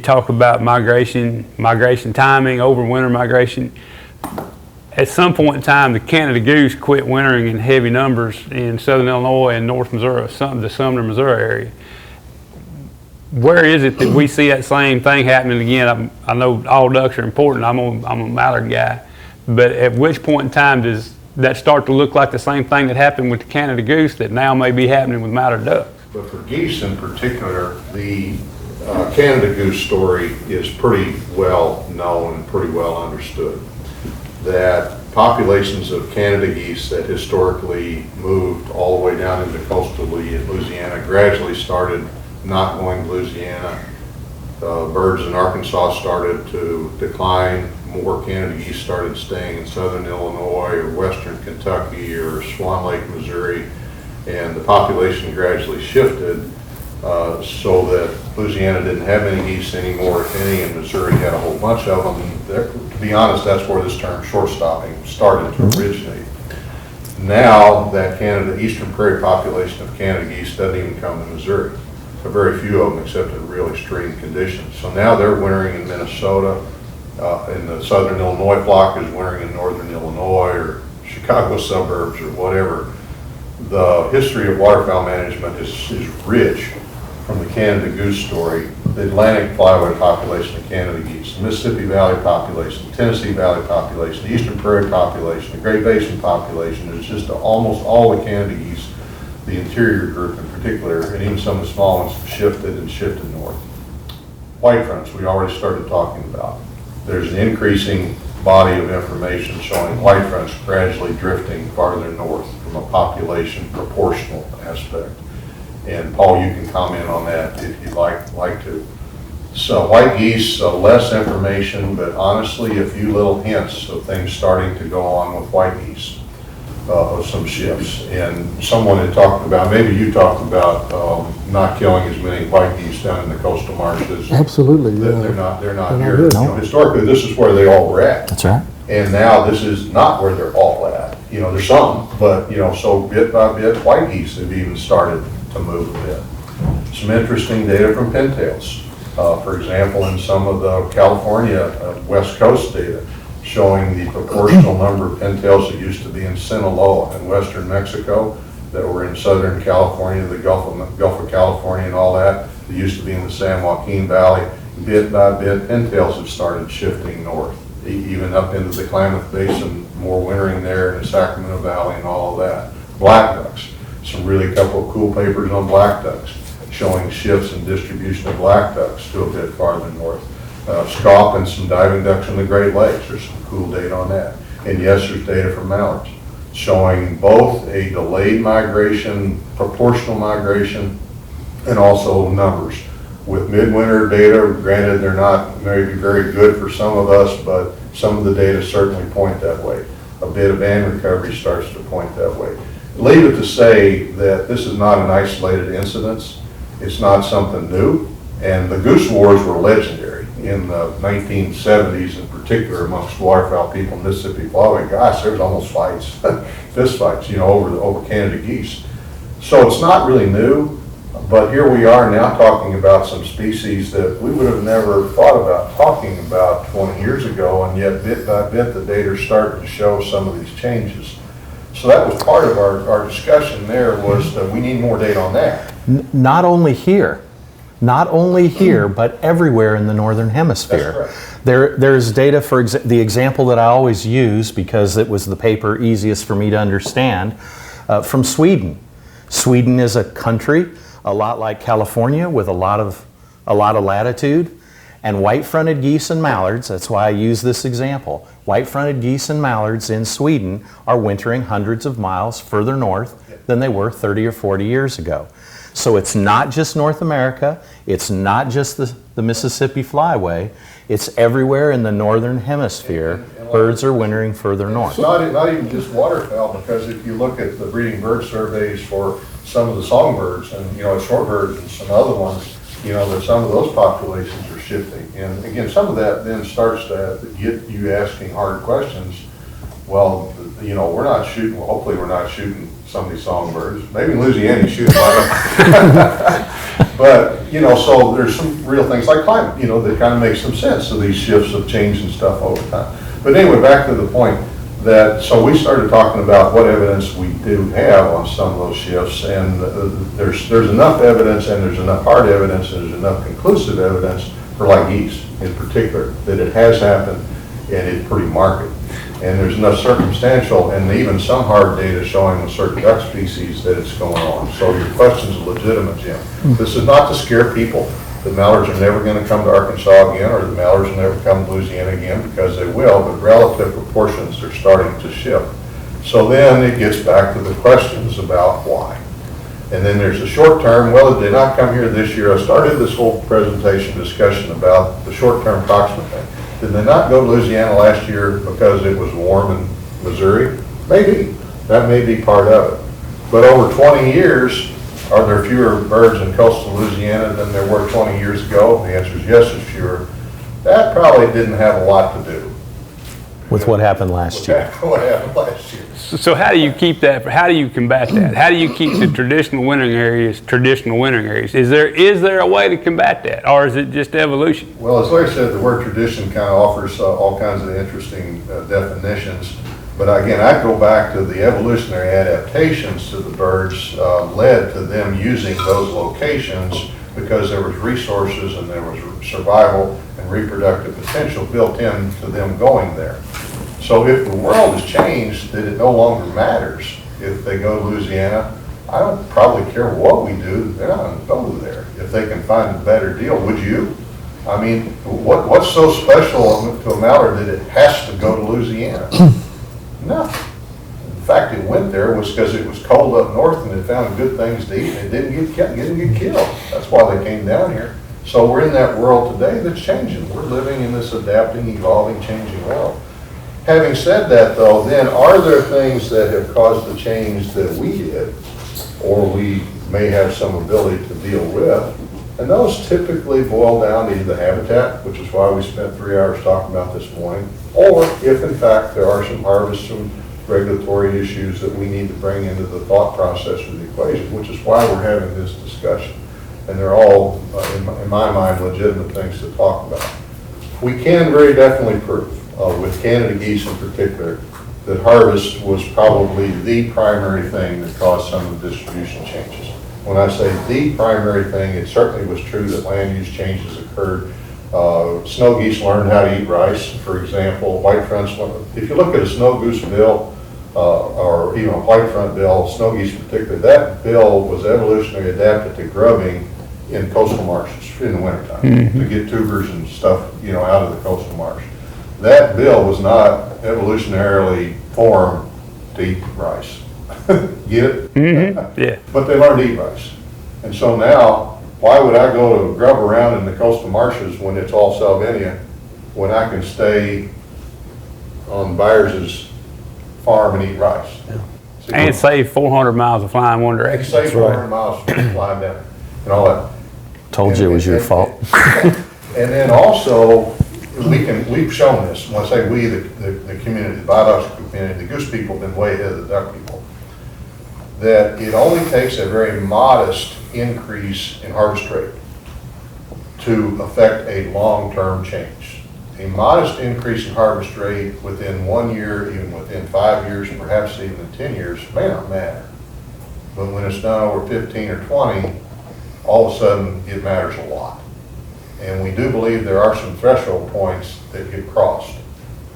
talk about migration timing, overwinter migration. At some point in time, the Canada goose quit wintering in heavy numbers in southern Illinois and north Missouri, the Sumner, Missouri area. Where is it that we see that same thing happening again? I know all ducks are important. I'm a mallard guy, but at which point in time does that start to look like the same thing that happened with the Canada goose that now may be happening with mallard ducks? But for geese in particular, the Canada goose story is pretty well known and pretty well understood. That populations of Canada geese that historically moved all the way down into coastal Louisiana gradually started not going to Louisiana. Birds in Arkansas started to decline. More Canada geese started staying in southern Illinois or western Kentucky or Swan Lake, Missouri, and the population gradually shifted so that Louisiana didn't have any geese anymore, if any, and Missouri had a whole bunch of them. To be honest, that's where this term short stopping started to originate. Now that eastern prairie population of Canada geese doesn't even come to Missouri. So very few of them except in real extreme conditions. So now they're wintering in Minnesota, and the southern Illinois flock is wintering in northern Illinois or Chicago suburbs or whatever. The history of waterfowl management is rich from the Canada goose story. The Atlantic flyway population of Canada geese, the Mississippi Valley population, the Tennessee Valley population, the Eastern Prairie population, the Great Basin population. It's just almost all the Canada geese, the interior group in particular, and even some of the small ones shifted north. White fronts, we already started talking about. There's an increasing body of information showing white fronts gradually drifting farther north from a population proportional aspect. And Paul, you can comment on that if you'd like to. So white geese, less information, but honestly a few little hints of things starting to go on with white geese, of some shifts. And someone had talked about, maybe you talked about not killing as many white geese down in the coastal marshes. Absolutely. Yeah. They're not here. No. Historically, this is where they all were at. That's right. And now this is not where they're all at. There's some, but so bit by bit, white geese have even started to move a bit. Some interesting data from pintails. For example, in some of the California West Coast data, showing the proportional number of pintails that used to be in Sinaloa in western Mexico, that were in southern California, the Gulf of California and all that used to be in the San Joaquin Valley. Bit by bit, pintails have started shifting north, even up into the Klamath Basin, more wintering there in the Sacramento Valley and all of that. Black ducks, some really couple of cool papers on black ducks, showing shifts in distribution of black ducks to a bit farther north. Scaup and some diving ducks in the Great Lakes, there's some cool data on that. And yes, there's data from mallards, showing both a delayed migration, proportional migration, and also numbers. With midwinter data, granted they're not maybe very good for some of us, but some of the data certainly point that way. A bit of band recovery starts to point that way. Leave it to say that this is not an isolated incident. It's not something new. And the goose wars were legendary in the 1970s, in particular amongst waterfowl people in Mississippi flyway. Gosh, there was almost fights, fist fights, over Canada geese. So it's not really new, but here we are now talking about some species that we would have never thought about talking about 20 years ago, and yet bit by bit the data is starting to show some of these changes. So that was part of our discussion there, was that we need more data on that. Not only here, but everywhere in the Northern Hemisphere. There's data for the example that I always use, because it was the paper easiest for me to understand, from Sweden. Sweden is a country a lot like California with a lot of latitude, and white-fronted geese and mallards, that's why I use this example, white-fronted geese and mallards in Sweden are wintering hundreds of miles further north than they were 30 or 40 years ago. So it's not just North America, it's not just the Mississippi Flyway, it's everywhere in the Northern Hemisphere. Birds are wintering further north. It's not even just waterfowl, because if you look at the breeding bird surveys for some of the songbirds and shorebirds and some other ones, that some of those populations are shifting. And again, some of that then starts to get you asking hard questions. Well, you know, we're not shooting, well, hopefully we're not shooting some of these songbirds. Maybe in Louisiana you shoot them. But, you know, so there's some real things like climate, you know, that kind of make some sense. So these shifts of change and stuff over time. But anyway, back to the point that, so we started talking about what evidence we do have on some of those shifts. And there's enough evidence, and there's enough hard evidence, and there's enough conclusive evidence for like geese in particular, that it has happened and it's pretty marked. And there's enough circumstantial and even some hard data showing with certain duck species that it's going on. So your question's legitimate, Jim. This is not to scare people. The mallards are never going to come to Arkansas again, or the mallards will never come to Louisiana again, because they will, but relative proportions are starting to shift. So then it gets back to the questions about why. And then there's the short term. Well, did they not come here this year? I started this whole presentation discussion about the short-term proximate thing. Did they not go to Louisiana last year because it was warm in Missouri? Maybe. That may be part of it. But over 20 years, are there fewer birds in coastal Louisiana than there were 20 years ago? The answer is yes, there's fewer. That probably didn't have a lot to do with what happened last year. What happened last year. So how do you keep that, how do you combat that? How do you keep the traditional wintering areas traditional wintering areas? Is there a way to combat that, or is it just evolution? Well, as Larry said, the word tradition kind of offers all kinds of interesting definitions. But again, I go back to the evolutionary adaptations to the birds led to them using those locations because there was resources and there was survival and reproductive potential built into them going there. So if the world has changed, that it no longer matters if they go to Louisiana, I don't probably care what we do, they're not going to go there. If they can find a better deal, would you? I mean, what's so special to a mallard that it has to go to Louisiana? No. In fact, it went there was because it was cold up north and it found good things to eat and it didn't get killed. That's why they came down here. So we're in that world today that's changing. We're living in this adapting, evolving, changing world. Having said that, though, then are there things that have caused the change that we did, or we may have some ability to deal with? And those typically boil down to either habitat, which is why we spent 3 hours talking about this morning, or if in fact there are some harvest, some regulatory issues that we need to bring into the thought process of the equation, which is why we're having this discussion. And they're all, in my mind, legitimate things to talk about. We can very definitely prove, with Canada geese in particular, that harvest was probably the primary thing that caused some of the distribution changes. When I say the primary thing, it certainly was true that land use changes occurred. Snow geese learned how to eat rice, for example. White fronts, if you look at a snow goose bill, or even a white front bill, snow geese in particular, that bill was evolutionarily adapted to grubbing in coastal marshes in the wintertime to get tubers and stuff, you know, out of the coastal marsh. That bill was not evolutionarily formed to eat rice. Get it? Mm-hmm. Yeah. But they learned to eat rice. And so now, why would I go to grub around in the coastal marshes when it's all salvinia, when I can stay on Byers' farm and eat rice? Yeah. See, And save 400 miles of flying one and direction. save 400 miles from flying down and all that. Told you it was your fault. And then also, we've shown this, when I say we, the community, the biological community, the goose people have been way ahead of the duck people, that it only takes a very modest increase in harvest rate to affect a long-term change. A modest increase in harvest rate within 1 year, even within 5 years, perhaps even in 10 years, may not matter. But when it's done over 15 or 20, all of a sudden it matters a lot. And we do believe there are some threshold points that get crossed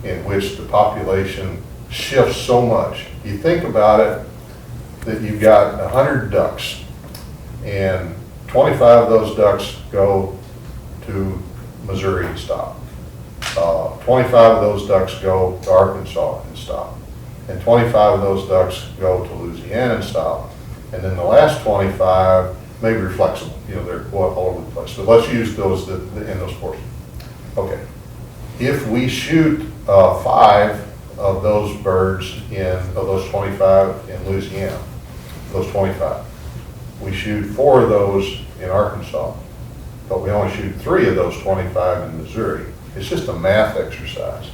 in which the population shifts so much. You think about it, that you've got 100 ducks and 25 of those ducks go to Missouri and stop. 25 of those ducks go to Arkansas and stop. And 25 of those ducks go to Louisiana and stop. And then the last 25 may be flexible, you know, they're all over the place. But let's use those in those portions. Okay. If we shoot 5 of those birds of those 25 in Louisiana, those 25, we shoot 4 of those in Arkansas, but we only shoot 3 of those 25 in Missouri. It's just a math exercise.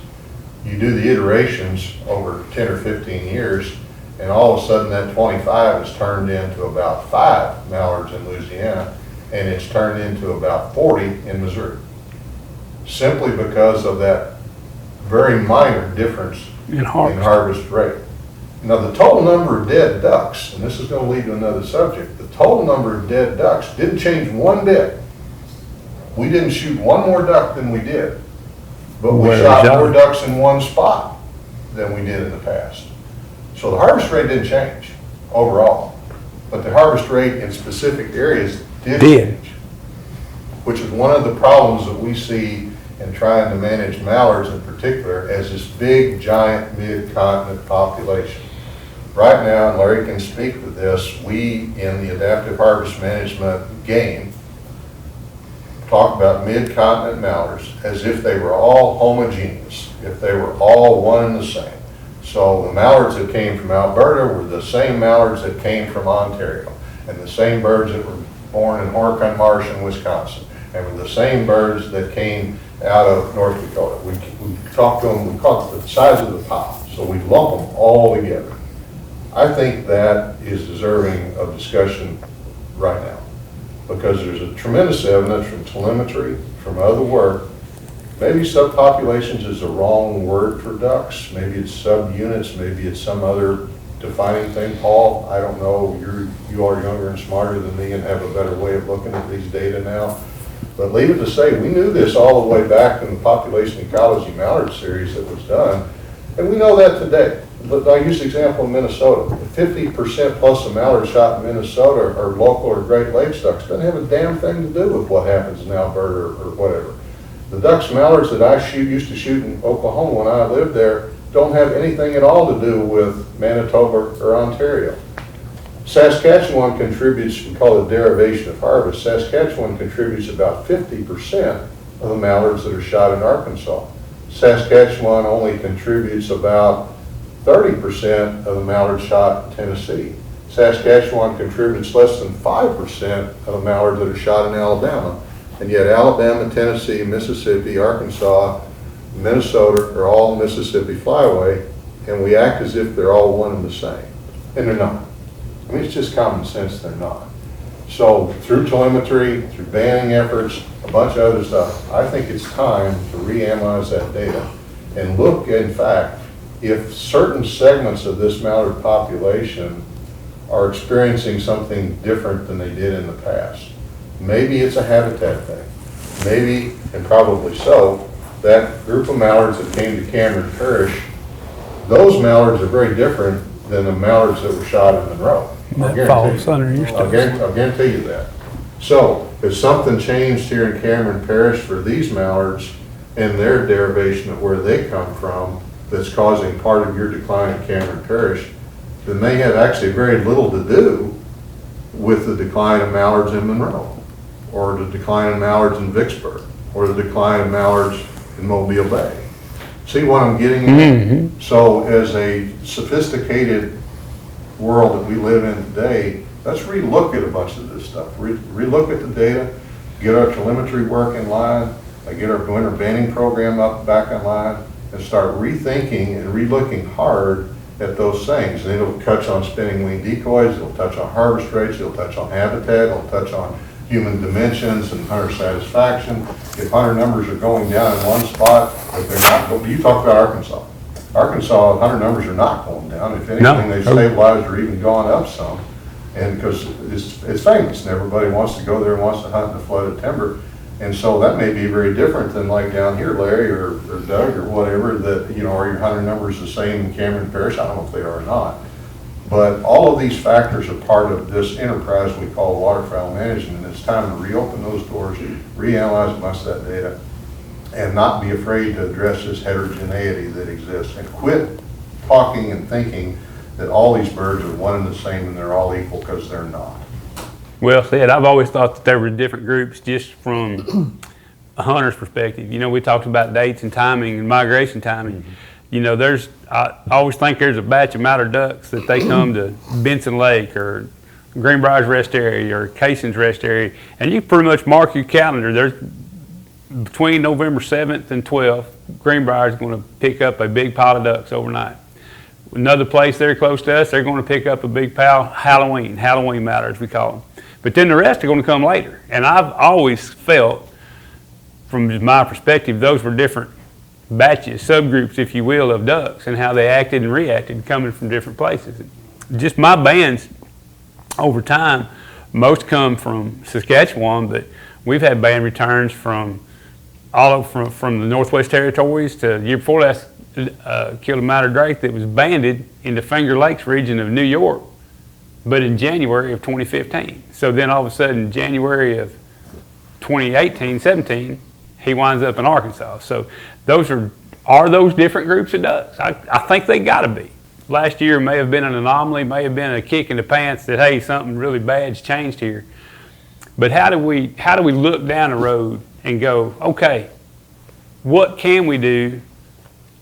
You do the iterations over 10 or 15 years, and all of a sudden that 25 is turned into about 5 mallards in Louisiana, and it's turned into about 40 in Missouri. Simply because of that very minor difference In harvest. in harvest rate. Now, the total number of dead ducks, and this is going to lead to another subject, the total number of dead ducks didn't change one bit. We didn't shoot one more duck than we did, but we shot more ducks in one spot than we did in the past. So the harvest rate didn't change overall, but the harvest rate in specific areas did change, which is one of the problems that we see in trying to manage mallards in particular as this big, giant, mid-continent population. Right now, and Larry can speak to this, we in the adaptive harvest management game talk about mid-continent mallards as if they were all homogeneous, if they were all one and the same. So the mallards that came from Alberta were the same mallards that came from Ontario, and the same birds that were born in Horicon Marsh in Wisconsin, and were the same birds that came out of North Dakota. We talk to them, we call it the size of the pile, so we lump them all together. I think that is deserving of discussion right now, because there's a tremendous evidence from telemetry, from other work. Maybe subpopulations is the wrong word for ducks. Maybe it's subunits, maybe it's some other defining thing. Paul, I don't know, you are younger and smarter than me and have a better way of looking at these data now. But leave it to say, we knew this all the way back in the population ecology mallard series that was done, and we know that today. But I use the example of Minnesota. 50% plus of mallards shot in Minnesota are local or Great Lakes ducks. Doesn't have a damn thing to do with what happens in Alberta or whatever. The ducks mallards that I used to shoot in Oklahoma when I lived there don't have anything at all to do with Manitoba or Ontario. Saskatchewan contributes, we call it derivation of harvest. Saskatchewan contributes about 50% of the mallards that are shot in Arkansas. Saskatchewan only contributes about 30% of the mallards shot in Tennessee. Saskatchewan contributes less than 5% of the mallards that are shot in Alabama. And yet Alabama, Tennessee, Mississippi, Arkansas, Minnesota are all Mississippi flyway, and we act as if they're all one and the same. And they're not. I mean, it's just common sense they're not. So through telemetry, through banding efforts, a bunch of other stuff, I think it's time to reanalyze that data and look, in fact, if certain segments of this mallard population are experiencing something different than they did in the past. Maybe it's a habitat thing. Maybe, and probably so, that group of mallards that came to Cameron Parish, those mallards are very different than the mallards that were shot in Monroe. That falls under your I'll guarantee you that. So, has something changed here in Cameron Parish for these mallards and their derivation of where they come from that's causing part of your decline in Cameron Parish, then may have actually very little to do with the decline of mallards in Monroe, or the decline of mallards in Vicksburg, or the decline of mallards in Mobile Bay. See what I'm getting at? Mm-hmm. So as a sophisticated world that we live in today, let's relook at a bunch of this stuff. Relook at the data, get our telemetry work in line, get our winter banding program back in line, and start rethinking and relooking hard at those things. And it'll touch on spinning wing decoys, it'll touch on harvest rates, it'll touch on habitat, it'll touch on human dimensions and hunter satisfaction. If hunter numbers are going down in one spot, if they're not, you talked about Arkansas. Arkansas, hunter numbers are not going down. If anything, they've stabilized or even gone up some. And because it's famous and everybody wants to go there and wants to hunt in the flooded timber. And so that may be very different than like down here, Larry or Doug or whatever, that, you know, are your hunter numbers the same in Cameron Parish? I don't know if they are or not. But all of these factors are part of this enterprise we call waterfowl management, and it's time to reopen those doors, reanalyze much of that data, and not be afraid to address this heterogeneity that exists, and quit talking and thinking that all these birds are one and the same and they're all equal, because they're not. Well said. I've always thought that there were different groups just from a hunter's perspective. You know, we talked about dates and timing and migration timing. Mm-hmm. You know, I always think there's a batch of mallard ducks that they come to Benson Lake or Greenbriers Rest Area or Cason's Rest Area, and you pretty much mark your calendar. There's between November 7th and 12th, Greenbrier is going to pick up a big pile of ducks overnight. Another place very close to us, they're going to pick up a big pile Halloween mallard, as we call them. But then the rest are going to come later. And I've always felt, from my perspective, those were different batches, subgroups, if you will, of ducks and how they acted and reacted coming from different places. Just my bands, over time, most come from Saskatchewan, but we've had band returns from all over from the Northwest Territories to the year before last, killed a mallard drake that was banded in the Finger Lakes region of New York, but in January of 2015. So then all of a sudden, January of 2018, 17, he winds up in Arkansas. So those are those different groups of ducks? I think they gotta be. Last year may have been an anomaly, may have been a kick in the pants that, hey, something really bad's changed here. But how do we look down the road and go, okay, what can we do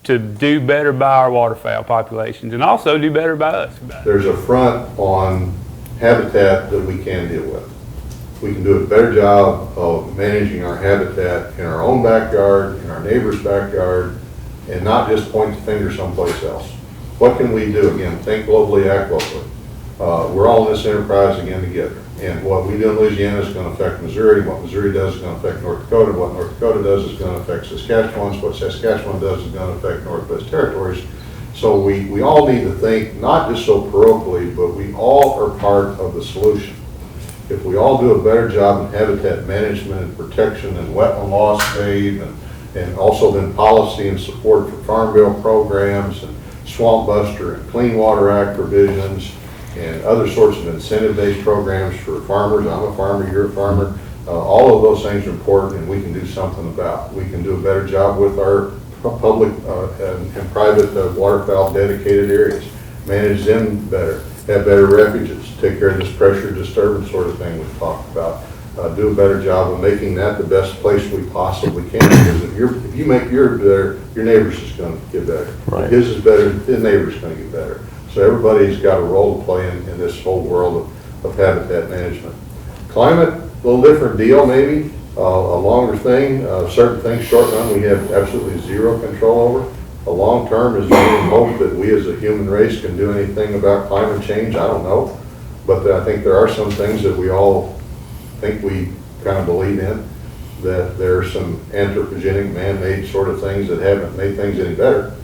to do better by our waterfowl populations and also do better by us? There's a front on habitat that we can deal with. We can do a better job of managing our habitat in our own backyard, in our neighbor's backyard, and not just point the finger someplace else. What can we do? Again, think globally, act locally. We're all in this enterprise again together. And what we do in Louisiana is going to affect Missouri. What Missouri does is going to affect North Dakota. What North Dakota does is going to affect Saskatchewan. What Saskatchewan does is going to affect Northwest Territories. So we all need to think not just so parochially, but we all are part of the solution. If we all do a better job in habitat management and protection and wetland loss aid and also then policy and support for farm bill programs and swamp buster and clean water act provisions and other sorts of incentive-based programs for farmers. I'm a farmer, you're a farmer. All of those things are important and we can do something about. We can do a better job with our public and private waterfowl dedicated areas, manage them better, have better refuges, take care of this pressure disturbance sort of thing we've talked about. Do a better job of making that the best place we possibly can. Because if you make yours better, your neighbor's is going to get better. Right. If his is better, his neighbor's going to get better. So everybody's got a role to play in this whole world of habitat management. Climate, a little different deal maybe, a longer thing. Certain things, short run, we have absolutely zero control over. A long term is the hope that we as a human race can do anything about climate change. I don't know. But I think there are some things that we all think we kind of believe in, that there are some anthropogenic, man-made sort of things that haven't made things any better.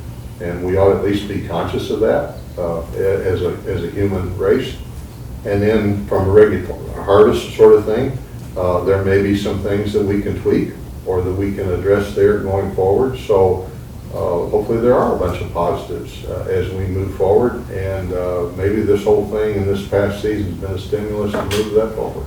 And we ought at least be conscious of that as a human race. And then from a regular harvest sort of thing, there may be some things that we can tweak or that we can address there going forward. So hopefully there are a bunch of positives as we move forward. And maybe this whole thing in this past season has been a stimulus to move that forward.